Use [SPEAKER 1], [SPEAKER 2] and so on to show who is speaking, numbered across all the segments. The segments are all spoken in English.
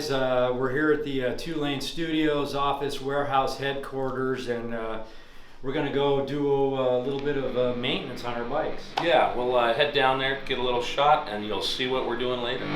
[SPEAKER 1] guys. We're here at the Two Lane Studios office warehouse headquarters, and we're going to go do a little bit of maintenance on our bikes.
[SPEAKER 2] Yeah, we'll head down there, get a little shot, and you'll see what we're doing later.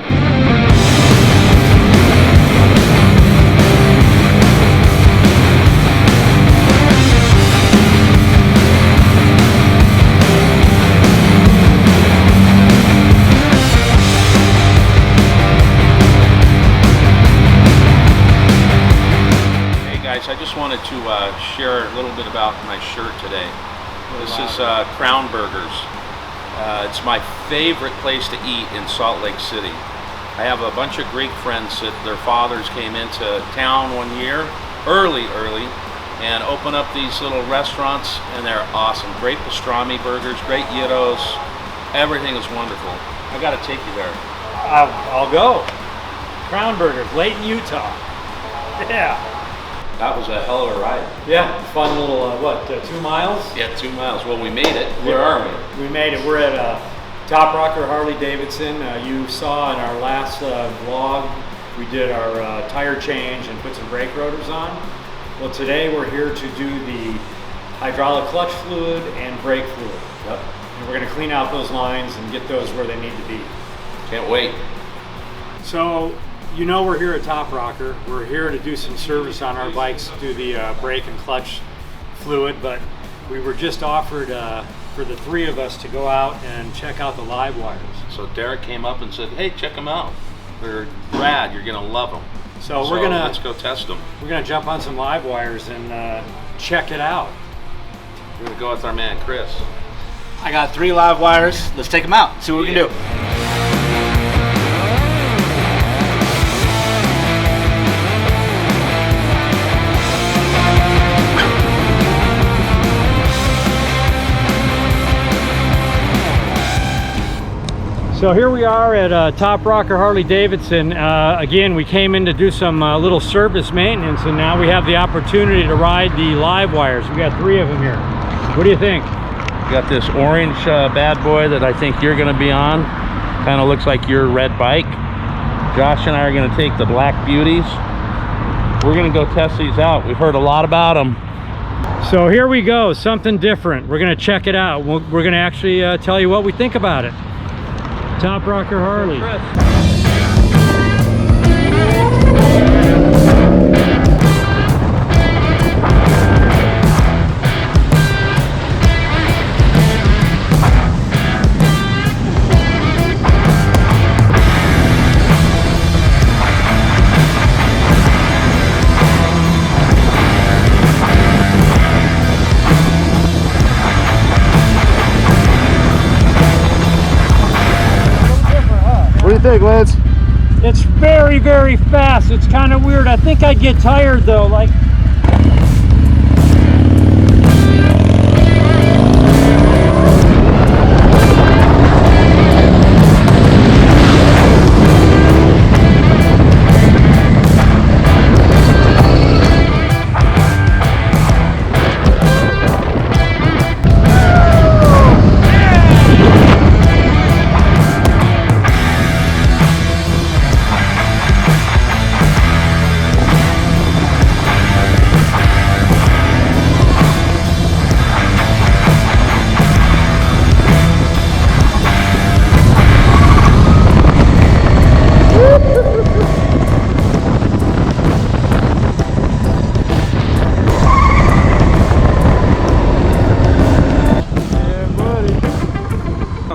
[SPEAKER 2] I just wanted to share a little bit about my shirt today. This is Crown Burgers. It's my favorite place to eat in Salt Lake City. I have a bunch of Greek friends that their fathers came into town one year, early, and opened up these little restaurants, and they're awesome. Great pastrami burgers, great gyros, everything is wonderful. I gotta take you there.
[SPEAKER 1] I'll go. Crown Burgers, Layton, Utah. Yeah.
[SPEAKER 2] That was a hell of a ride.
[SPEAKER 1] Yeah, fun little, 2 miles?
[SPEAKER 2] Yeah, 2 miles. Well, we made it. Where are we?
[SPEAKER 1] We made it. We're at Top Rocker Harley Davidson. You saw in our last vlog, we did our tire change and put some brake rotors on. Well, today we're here to do the hydraulic clutch fluid and brake fluid.
[SPEAKER 2] Yep.
[SPEAKER 1] And we're going to clean out those lines and get those where they need to be.
[SPEAKER 2] Can't wait.
[SPEAKER 1] So, you know we're here at Top Rocker. We're here to do some service on our bikes, do the brake and clutch fluid, but we were just offered for the 3 of us to go out and check out the LiveWires.
[SPEAKER 2] So Derek came up and said, hey, check them out. They're rad, you're gonna love them.
[SPEAKER 1] So let's
[SPEAKER 2] go test them.
[SPEAKER 1] We're gonna jump on some LiveWires and check it out.
[SPEAKER 2] We're gonna go with our man, Chris.
[SPEAKER 3] I got 3 LiveWires. Let's take them out, see what we can do.
[SPEAKER 1] So here we are at Top Rocker Harley Davidson. Again, we came in to do some little service maintenance, and now we have the opportunity to ride the LiveWires. We got 3 of them here. What do you think?
[SPEAKER 2] We got this orange bad boy that I think you're gonna be on. Kind of looks like your red bike. Josh and I are gonna take the black beauties. We're gonna go test these out. We've heard a lot about them.
[SPEAKER 1] So here we go, something different. We're gonna check it out. We're gonna actually tell you what we think about it. Top Rocker Harley.
[SPEAKER 4] What do you think, Lance?
[SPEAKER 1] It's very, very fast. It's kind of weird. I think I'd get tired though. Like,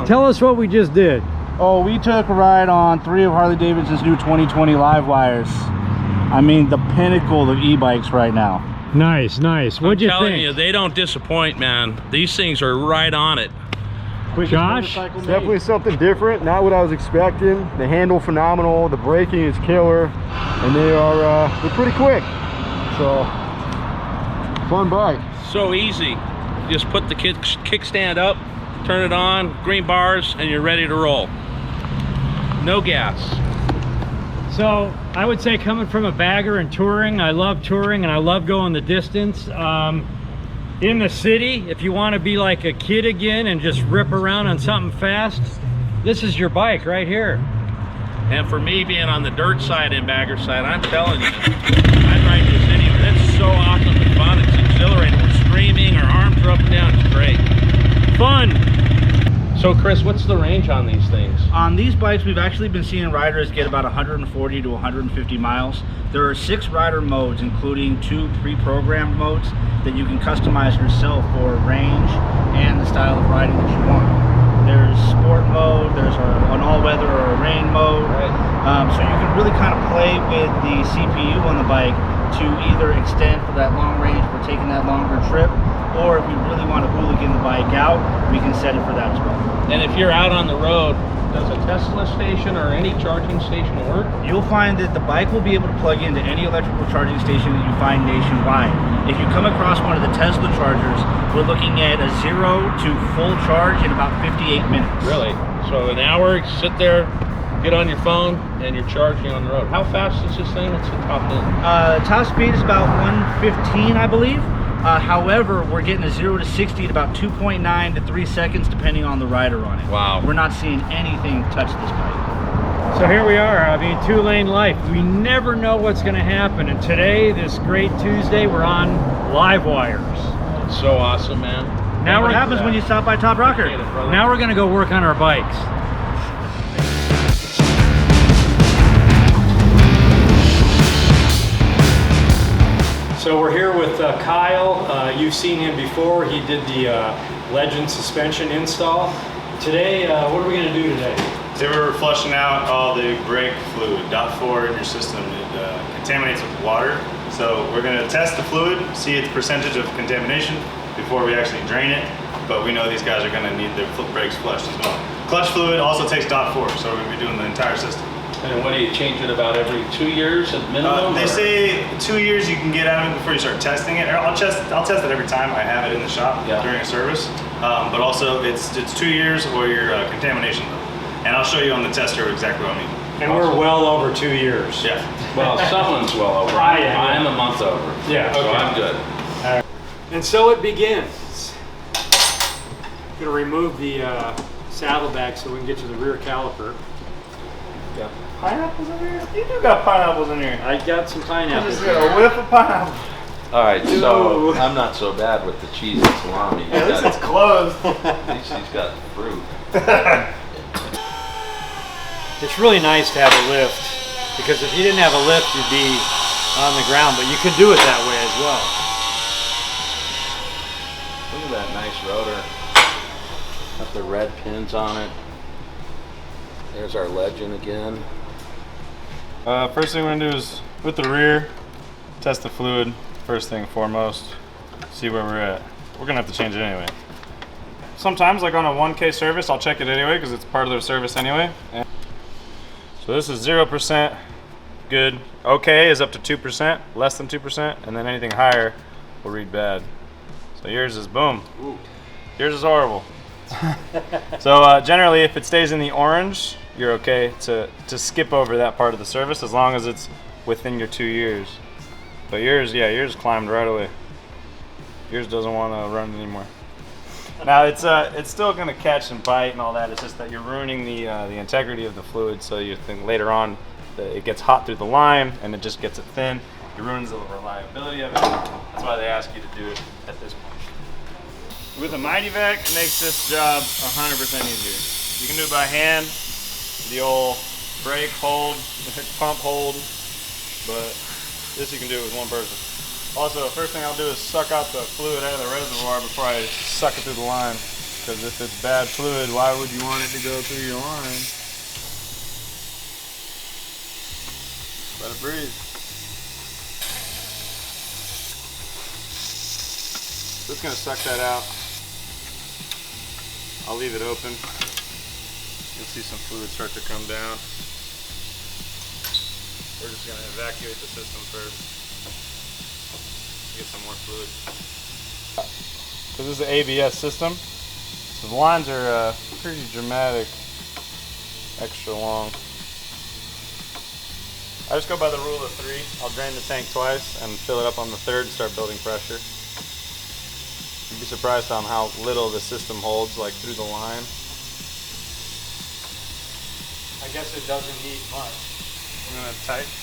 [SPEAKER 1] tell us what we just did.
[SPEAKER 4] Oh, we took a ride on 3 of Harley Davidson's new 2020 LiveWires. I mean, the pinnacle of e-bikes right now.
[SPEAKER 1] Nice, nice. What'd you think?
[SPEAKER 2] I'm telling you, they don't disappoint, man. These things are right on it.
[SPEAKER 1] Josh?
[SPEAKER 4] Definitely something different, not what I was expecting. The handle phenomenal, the braking is killer, and they're pretty quick. So, fun bike.
[SPEAKER 2] So easy. Just put the kickstand up, turn it on, green bars, and you're ready to roll. No gas.
[SPEAKER 1] So I would say, coming from a bagger and touring, I love touring and I love going the distance. In the city, if you want to be like a kid again and just rip around on something fast, this is your bike right here.
[SPEAKER 2] And for me being on the dirt side and bagger side, I'm telling you, I'd ride this anywhere. It's so awesome and fun. It's exhilarating. We're screaming, our arms are up and down. It's great. Fun. So Chris, what's the range on these things?
[SPEAKER 3] On these bikes, we've actually been seeing riders get about 140 to 150 miles. There are 6 rider modes, including 2 pre-programmed modes that you can customize yourself for range and the style of riding that you want. There's sport mode, there's an all-weather or a rain mode.
[SPEAKER 2] Right.
[SPEAKER 3] So you can really kind of play with the CPU on the bike to either extend for that long range for taking that longer trip, or if we really want to hooligan the bike out, we can set it for that as well.
[SPEAKER 2] And if you're out on the road, does a Tesla station or any charging station work?
[SPEAKER 3] You'll find that the bike will be able to plug into any electrical charging station that you find nationwide. If you come across one of the Tesla chargers, we're looking at a 0 to full charge in about 58 minutes.
[SPEAKER 2] Really? So an hour, you sit there, get on your phone, and you're charging on the road. How fast is this thing? What's the top end?
[SPEAKER 3] Top speed is about 115, I believe. However, we're getting a 0 to 60 at about 2.9 to 3 seconds, depending on the rider on it.
[SPEAKER 2] Wow.
[SPEAKER 3] We're not seeing anything touch this bike.
[SPEAKER 1] So here we are, I mean, 2-lane life. We never know what's gonna happen. And today, this great Tuesday, we're on LiveWires.
[SPEAKER 2] It's so awesome, man.
[SPEAKER 1] Now
[SPEAKER 3] What happens when you stop by Top Rocker?
[SPEAKER 1] Now we're gonna go work on our bikes. So we're here with Kyle. You've seen him before. He did the Legend suspension install. Today, what are we gonna do today?
[SPEAKER 5] Today we're flushing out all the brake fluid, .4 in your system. It contaminates with water. So we're gonna test the fluid, see its percentage of contamination before we actually drain it. But we know these guys are gonna need their brakes flushed as well. Clutch fluid also takes .4, so we're gonna be doing the entire system.
[SPEAKER 2] And what do you change it about every 2 years at minimum?
[SPEAKER 5] They say 2 years you can get out of it before you start testing it. I'll test it every time I have it in the shop during a service. But also it's 2 years or your contamination level. And I'll show you on the tester exactly what I mean.
[SPEAKER 1] And we're well over 2 years.
[SPEAKER 5] Yeah.
[SPEAKER 2] Well, someone's well over. I'm a month over.
[SPEAKER 1] Yeah,
[SPEAKER 2] So
[SPEAKER 1] okay.
[SPEAKER 2] I'm good.
[SPEAKER 1] And so it begins. Gonna remove the saddlebag so we can get to the rear caliper.
[SPEAKER 5] Yeah. Pineapples in here? You do got pineapples in here.
[SPEAKER 1] I got some
[SPEAKER 5] I
[SPEAKER 1] pineapples.
[SPEAKER 5] just got a whiff of pineapple.
[SPEAKER 2] All right, so
[SPEAKER 1] Ooh.
[SPEAKER 2] I'm not so bad with the cheese and salami.
[SPEAKER 5] At least it's closed.
[SPEAKER 2] At least he's got fruit.
[SPEAKER 1] It's really nice to have a lift, because if you didn't have a lift, you'd be on the ground, but you could do it that way as well.
[SPEAKER 2] Look at that nice rotor. Got the red pins on it. There's our Legend again.
[SPEAKER 5] First thing we're gonna do is, with the rear, test the fluid, first thing foremost, see where we're at. We're gonna have to change it anyway. Sometimes, like on a 1K service, I'll check it anyway because it's part of their service anyway. So this is 0%, good. Okay is up to 2%, less than 2%, and then anything higher will read bad. So yours is boom.
[SPEAKER 2] Ooh.
[SPEAKER 5] Yours is horrible. So generally, if it stays in the orange, you're okay to skip over that part of the service as long as it's within your 2 years. But yours, yeah, yours climbed right away. Yours doesn't want to run anymore. Now it's still gonna catch and bite and all that. It's just that you're ruining the integrity of the fluid. So you think later on that it gets hot through the lime and it just gets it thin. It ruins the reliability of it. That's why they ask you to do it at this point. With a Mighty Vac, it makes this job 100% easier. You can do it by hand, the old brake hold, pump hold, but this you can do it with one person. Also, first thing I'll do is suck out the fluid out of the reservoir before I suck it through the line. Because if it's bad fluid, why would you want it to go through your line? Let it breathe. So it's going to suck that out. I'll leave it open. You'll see some fluid start to come down. We're just going to evacuate the system first. Get some more fluid. So this is an ABS system. So the lines are pretty dramatic, extra long. I just go by the rule of 3. I'll drain the tank twice and fill it up on the third and start building pressure. You'd be surprised on how little the system holds, like through the line.
[SPEAKER 1] I guess it doesn't need much.
[SPEAKER 5] I'm gonna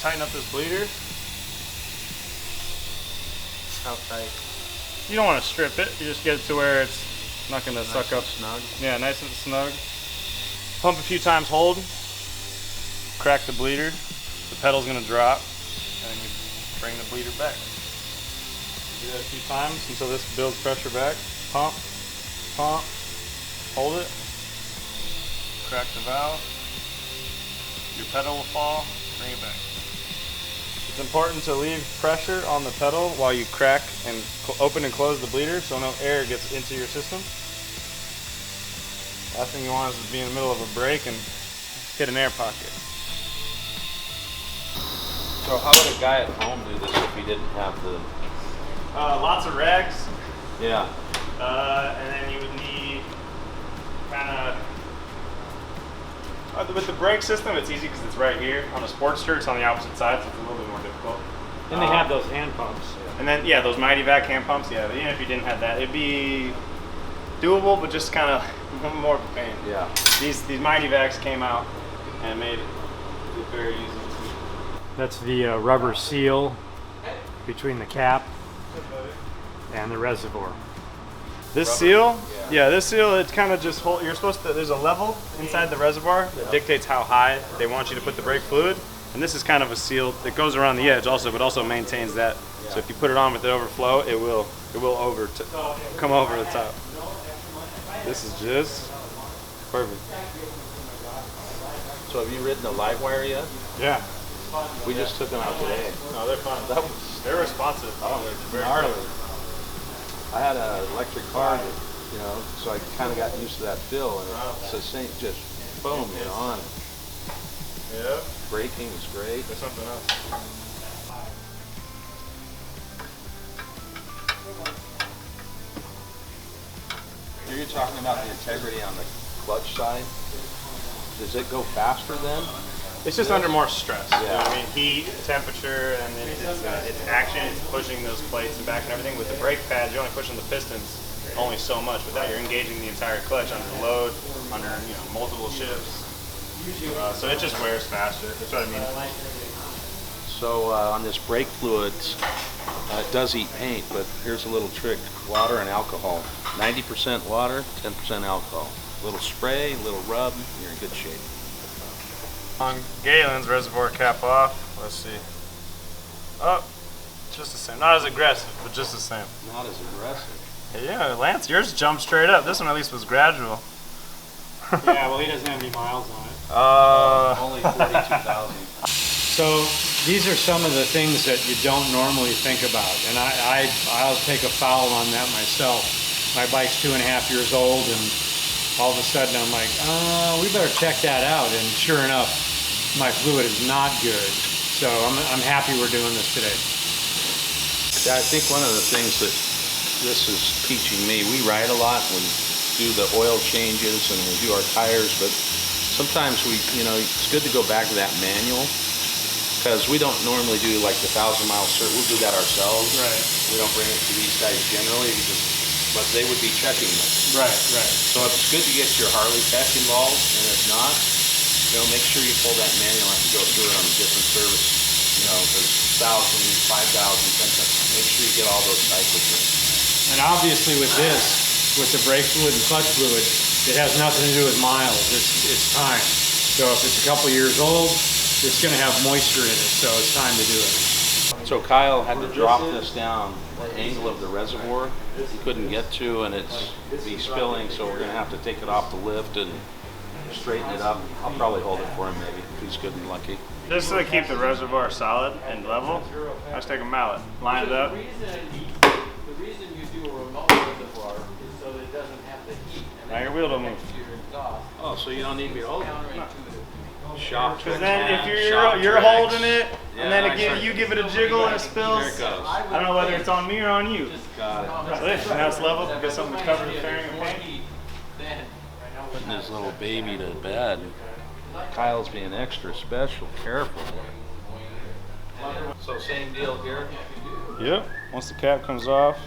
[SPEAKER 5] tighten up this bleeder. How tight? You don't want to strip it. You just get it to where it's not gonna suck up.
[SPEAKER 2] Snug.
[SPEAKER 5] Yeah, nice and snug. Pump a few times, hold. Crack the bleeder. The pedal's gonna drop, and then you bring the bleeder back. Do that a few times until this builds pressure back. Pump, pump, hold it. Crack the valve. Your pedal will fall. Bring it back. It's important to leave pressure on the pedal while you crack and open and close the bleeder so no air gets into your system. Last thing you want is to be in the middle of a brake and hit an air pocket.
[SPEAKER 2] So how would a guy at home do this if he didn't have the...
[SPEAKER 5] Lots of rags,
[SPEAKER 2] Yeah.
[SPEAKER 5] and then you would need kind of... with the brake system, it's easy because it's right here. On a Sportster, it's on the opposite side, so it's a little bit more difficult.
[SPEAKER 1] And they have those hand pumps.
[SPEAKER 5] And then, yeah, those Mighty Vac hand pumps, yeah, even if you didn't have that, it'd be doable, but just kind of more of a pain.
[SPEAKER 2] Yeah.
[SPEAKER 5] These Mighty Vacs came out and made it very easy.
[SPEAKER 1] That's the rubber seal between the cap and the reservoir.
[SPEAKER 5] This seal, yeah, this seal, it kind of just hold. You're supposed to. There's a level inside the reservoir that dictates how high they want you to put the brake fluid, and this is kind of a seal that goes around the edge also, but also maintains that. So if you put it on with the overflow, it will come over the top. This is just perfect.
[SPEAKER 2] So have you ridden the LiveWire yet?
[SPEAKER 5] Yeah.
[SPEAKER 2] We just took them out today.
[SPEAKER 5] No, they're fun. They're responsive. They're very
[SPEAKER 2] Gnarly.
[SPEAKER 5] good.
[SPEAKER 2] I had an electric car, that, you know, so I kind of got used to that feel, and it's the same, just boom, you're on.
[SPEAKER 5] Yeah.
[SPEAKER 2] Braking is great.
[SPEAKER 5] There's something else.
[SPEAKER 2] You're talking about the integrity on the clutch side. Does it go faster then?
[SPEAKER 5] It's just under more stress. You know
[SPEAKER 2] Yeah.
[SPEAKER 5] what I mean, heat, temperature, and then it's action. It's pushing those plates and back and everything. With the brake pads, you're only pushing the pistons only so much. With that, you're engaging the entire clutch under load, under multiple shifts. So it just wears faster. That's what I mean.
[SPEAKER 2] So on this brake fluid, it does eat paint, but here's a little trick: water and alcohol. 90% water, 10% alcohol. A little spray, a little rub, you're in good shape.
[SPEAKER 5] On Galen's reservoir cap off. Let's see. Oh, just the same. Not as aggressive, but just the same.
[SPEAKER 2] Not as aggressive.
[SPEAKER 5] Yeah, Lance, yours jumped straight up. This one at least was gradual.
[SPEAKER 1] Yeah, well, he doesn't have any miles on it.
[SPEAKER 2] Only 42,000.
[SPEAKER 1] So these are some of the things that you don't normally think about, and I'll take a foul on that myself. My bike's 2.5 years old, and all of a sudden I'm like, we better check that out. And sure enough, my fluid is not good. So I'm happy we're doing this today.
[SPEAKER 2] Yeah, I think one of the things that this is teaching me, we ride a lot, we do the oil changes and we do our tires, but sometimes it's good to go back to that manual, because we don't normally do like the 1,000-mile cert. We'll do that ourselves.
[SPEAKER 5] Right.
[SPEAKER 2] We don't bring it to these guys generally, but they would be checking it.
[SPEAKER 5] Right.
[SPEAKER 2] So it's good to get your Harley tech involved, and if not, make sure you pull that manual out and go through it on a different service. There's 1,000, 5,000, 10,000. Make sure you get all those cycles in.
[SPEAKER 1] And obviously with this, with the brake fluid and clutch fluid, it has nothing to do with miles. It's time. So if it's a couple years old, it's going to have moisture in it, so it's time to do it.
[SPEAKER 2] So Kyle had to drop this down the angle of the reservoir. He couldn't get to, and it's be spilling, so we're going to have to take it off the lift and straighten it up. I'll probably hold it for him maybe if he's good and lucky.
[SPEAKER 5] Just to keep the reservoir solid and level, I just take a mallet, line it up.
[SPEAKER 6] The reason you do a remote reservoir is so that it doesn't have the heat.
[SPEAKER 5] Now your wheel don't move.
[SPEAKER 2] Oh, so you don't need me to hold it?
[SPEAKER 6] Counterintuitive.
[SPEAKER 2] Shop
[SPEAKER 5] Because
[SPEAKER 2] tricks,
[SPEAKER 5] then
[SPEAKER 2] man.
[SPEAKER 5] if you're
[SPEAKER 2] Shop
[SPEAKER 5] holding
[SPEAKER 2] tricks.
[SPEAKER 5] it, and then you give it a jiggle and it spills,
[SPEAKER 2] There it goes.
[SPEAKER 5] I don't know whether it's on me or on you.
[SPEAKER 2] Got it.
[SPEAKER 5] Listen, now it's level, get something to cover the fairing and paint.
[SPEAKER 2] Putting his little baby to bed. Kyle's being extra special, careful. So same deal here.
[SPEAKER 5] Yep, once the cap comes off,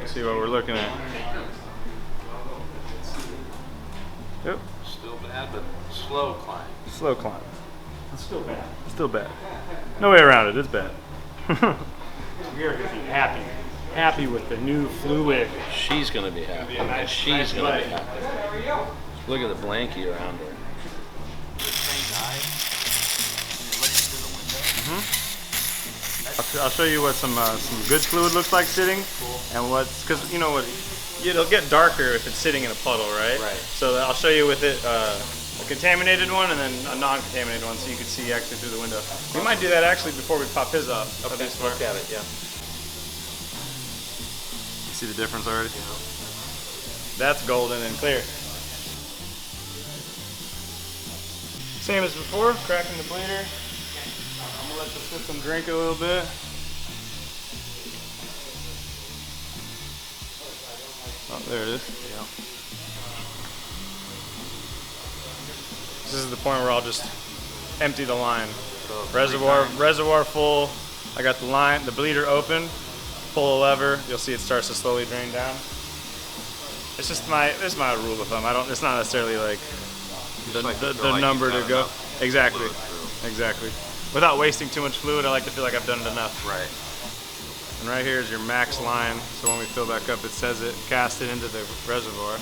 [SPEAKER 5] see what we're looking at. Yep.
[SPEAKER 2] Still bad, but slow climb.
[SPEAKER 5] Slow climb.
[SPEAKER 1] It's still bad.
[SPEAKER 5] Still bad. No way around it. It's bad.
[SPEAKER 1] We are going to be happy with the new fluid.
[SPEAKER 2] She's going to be happy. She's going to be happy. Look at the blankie around her.
[SPEAKER 5] I'll show you what some good fluid looks like sitting, and what's, because you know what, it'll get darker if it's sitting in a puddle, right?
[SPEAKER 2] Right.
[SPEAKER 5] So I'll show you with it a contaminated one and then a non-contaminated one, so you can see actually through the window. We might do that actually before we pop his off.
[SPEAKER 2] Okay, look at it, yeah.
[SPEAKER 5] You see the difference already? That's golden and clear. Same as before, cracking the bleeder. I'm gonna let the system drink a little bit. Oh, there it is.
[SPEAKER 2] Yeah.
[SPEAKER 5] This is the point where I'll just empty the line.
[SPEAKER 2] So
[SPEAKER 5] Reservoir full. I got the line, the bleeder open. Pull a lever. You'll see it starts to slowly drain down. It's just this is my rule of thumb. It's not necessarily like the number to go. Exactly. Exactly. Without wasting too much fluid, I like to feel like I've done it enough.
[SPEAKER 2] Right.
[SPEAKER 5] And right here is your max line. So when we fill back up, it says it, cast it into the reservoir.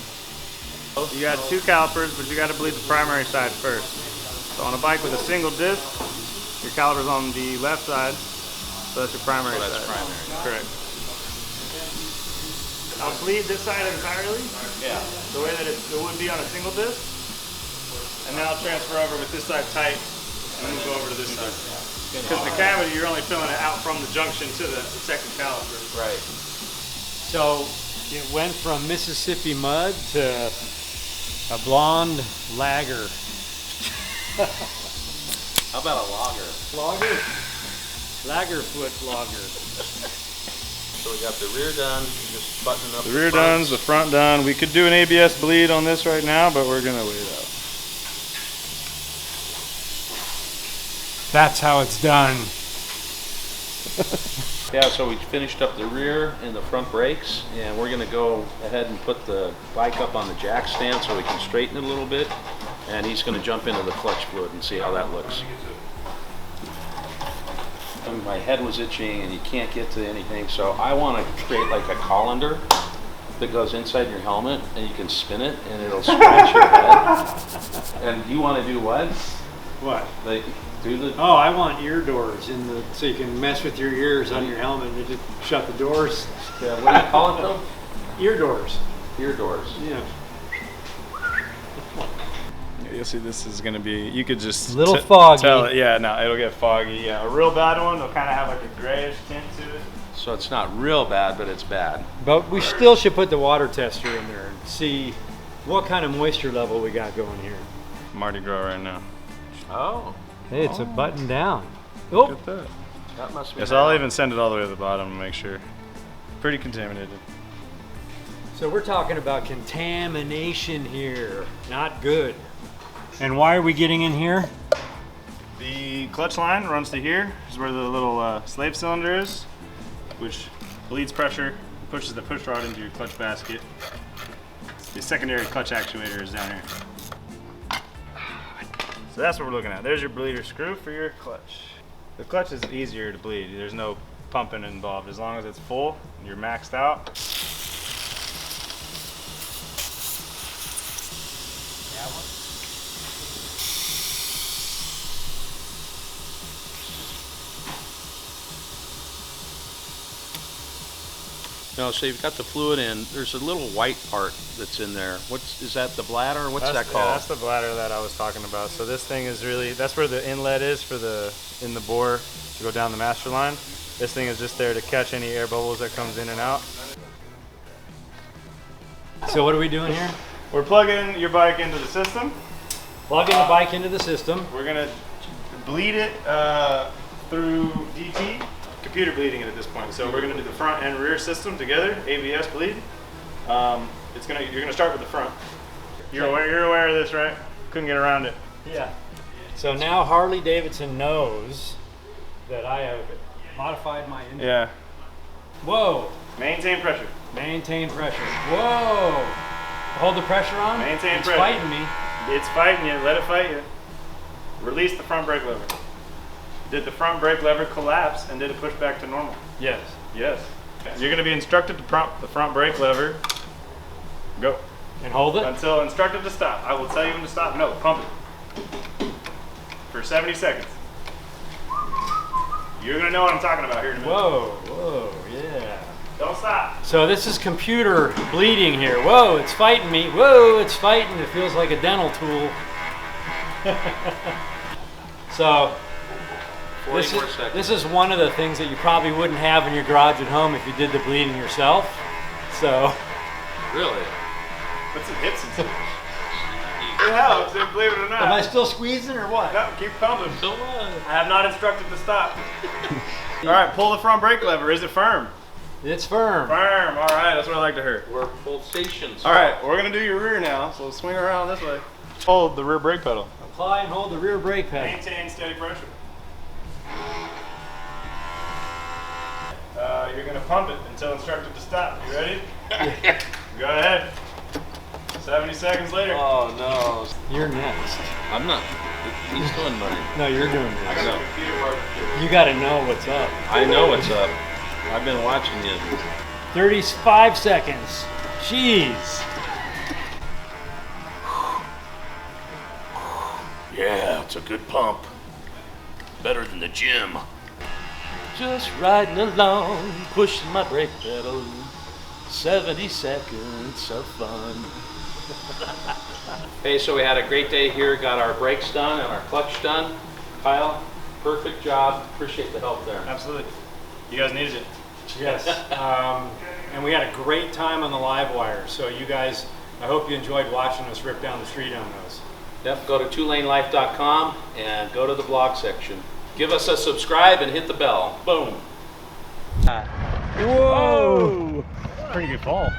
[SPEAKER 5] You got 2 calipers, but you got to bleed the primary side first. So on a bike with a single disc, your caliper's on the left side, so that's your primary side.
[SPEAKER 2] That's primary.
[SPEAKER 5] Correct. I'll bleed this side entirely,
[SPEAKER 2] Yeah.
[SPEAKER 5] the way that it would be on a single disc, and then I'll transfer over with this side tight, and then move over to this side. Because the cavity, you're only filling it out from the junction to the second caliper.
[SPEAKER 2] Right.
[SPEAKER 1] So it went from Mississippi mud to a blonde lager.
[SPEAKER 2] How about a lager?
[SPEAKER 1] Lager? Lagerfoot lager.
[SPEAKER 2] So we got the rear done, just buttoning up
[SPEAKER 5] The rear done's, the front done. We could do an ABS bleed on this right now, but we're gonna wait out.
[SPEAKER 1] That's how it's done.
[SPEAKER 2] Yeah, so we finished up the rear and the front brakes, and we're gonna go ahead and put the bike up on the jack stand so we can straighten it a little bit, and he's gonna jump into the clutch fluid and see how that looks. And my head was itching and you can't get to anything, so I wanna create like a colander that goes inside your helmet and you can spin it and it'll scratch your head. And you wanna do what?
[SPEAKER 1] What?
[SPEAKER 2] Like, do the
[SPEAKER 1] Oh, I want ear doors so you can mess with your ears on your helmet and just shut the doors.
[SPEAKER 2] what do you call it though?
[SPEAKER 1] Ear doors.
[SPEAKER 2] Ear doors.
[SPEAKER 1] Yeah.
[SPEAKER 5] You'll see this is gonna be, you could just
[SPEAKER 1] Little foggy.
[SPEAKER 5] tell it. Yeah, no, it'll get foggy. Yeah, a real bad one, they'll kind of have like a grayish tint to it.
[SPEAKER 2] So it's not real bad, but it's bad.
[SPEAKER 1] But we still should put the water tester in there and see what kind of moisture level we got going here.
[SPEAKER 5] Mardi Gras right now.
[SPEAKER 2] Oh,
[SPEAKER 1] Hey, it's a button down. Oh,
[SPEAKER 5] Look at that.
[SPEAKER 2] that must be.
[SPEAKER 5] Yes, I'll even send it all the way to the bottom to make sure. Pretty contaminated.
[SPEAKER 1] so we're talking about contamination here. Not good. And why are we getting in here?
[SPEAKER 5] The clutch line runs to here. This is where the little slave cylinder is, which bleeds pressure, pushes the push rod into your clutch basket. The secondary clutch actuator is down here. So that's what we're looking at. There's your bleeder screw for your clutch. The clutch is easier to bleed. There's no pumping involved. As long as it's full and you're maxed out.
[SPEAKER 2] No, so you've got the fluid in. There's a little white part that's in there. Is that the bladder? What's that called?
[SPEAKER 5] Yeah, that's the bladder that I was talking about. So this thing is really, that's where the inlet is for in the bore to go down the master line. This thing is just there to catch any air bubbles that comes in and out.
[SPEAKER 1] So what are we doing here?
[SPEAKER 5] We're plugging your bike into the system.
[SPEAKER 1] Plugging the bike into the system.
[SPEAKER 5] We're gonna bleed it through DT, computer bleeding it at this point. So we're gonna do the front and rear system together, ABS bleed. You're gonna start with the front. You're aware of this, right? Couldn't get around it.
[SPEAKER 1] Yeah. So now Harley Davidson knows that I have modified my engine.
[SPEAKER 5] Yeah.
[SPEAKER 1] Whoa.
[SPEAKER 5] Maintain pressure.
[SPEAKER 1] Maintain pressure. Whoa. Hold the pressure on.
[SPEAKER 5] Maintain
[SPEAKER 1] it's
[SPEAKER 5] pressure.
[SPEAKER 1] fighting me.
[SPEAKER 5] It's fighting you. Let it fight you. Release the front brake lever. Did the front brake lever collapse and did it push back to normal?
[SPEAKER 1] Yes.
[SPEAKER 5] Yes. You're going to be instructed to prompt the front brake lever. Go.
[SPEAKER 1] And hold it.
[SPEAKER 5] Until instructed to stop. I will tell you when to stop. No, pump it. For 70 seconds. You're going to know what I'm talking about here in a minute.
[SPEAKER 1] Whoa, yeah.
[SPEAKER 5] Don't stop.
[SPEAKER 1] So this is computer bleeding here. Whoa, it's fighting me. Whoa, it's fighting. It feels like a dental tool. So
[SPEAKER 2] 40 more seconds.
[SPEAKER 1] this is one of the things that you probably wouldn't have in your garage at home if you did the bleeding yourself. So
[SPEAKER 2] Really?
[SPEAKER 5] Put some hips into it. It helps, believe it or not.
[SPEAKER 1] am I still squeezing or what?
[SPEAKER 5] No, keep pumping.
[SPEAKER 2] So what?
[SPEAKER 5] I have not instructed to stop. All right, pull the front brake lever. Is it firm?
[SPEAKER 1] It's firm.
[SPEAKER 5] Firm. All right, that's what I like to hear.
[SPEAKER 2] We're pulsations.
[SPEAKER 5] All right, we're gonna do your rear now. So swing around this way. Hold the rear brake pedal.
[SPEAKER 1] Apply and hold the rear brake pedal.
[SPEAKER 5] Maintain steady pressure. You're gonna pump it until instructed to stop. You ready? Go ahead. 70 seconds later.
[SPEAKER 2] Oh no.
[SPEAKER 1] You're next.
[SPEAKER 2] I'm not. He's doing mine.
[SPEAKER 1] No, you're doing
[SPEAKER 2] I
[SPEAKER 1] this.
[SPEAKER 2] know.
[SPEAKER 1] You got to know what's up.
[SPEAKER 2] I know what's up. I've been watching you.
[SPEAKER 1] 35 seconds. Jeez.
[SPEAKER 7] Yeah, it's a good pump. Better than the gym.
[SPEAKER 6] Just riding along, pushing my brake pedal. 70 seconds of fun.
[SPEAKER 2] Hey, so we had a great day here. Got our brakes done and our clutch done. Kyle, perfect job. Appreciate the help there.
[SPEAKER 5] Absolutely. You guys needed it.
[SPEAKER 1] Yes. And we had a great time on the LiveWire. So you guys, I hope you enjoyed watching us rip down the street on those.
[SPEAKER 2] Yep, go to twolanelife.com and go to the blog section. Give us a subscribe and hit the bell. Boom.
[SPEAKER 1] Whoa!
[SPEAKER 5] Pretty good fall.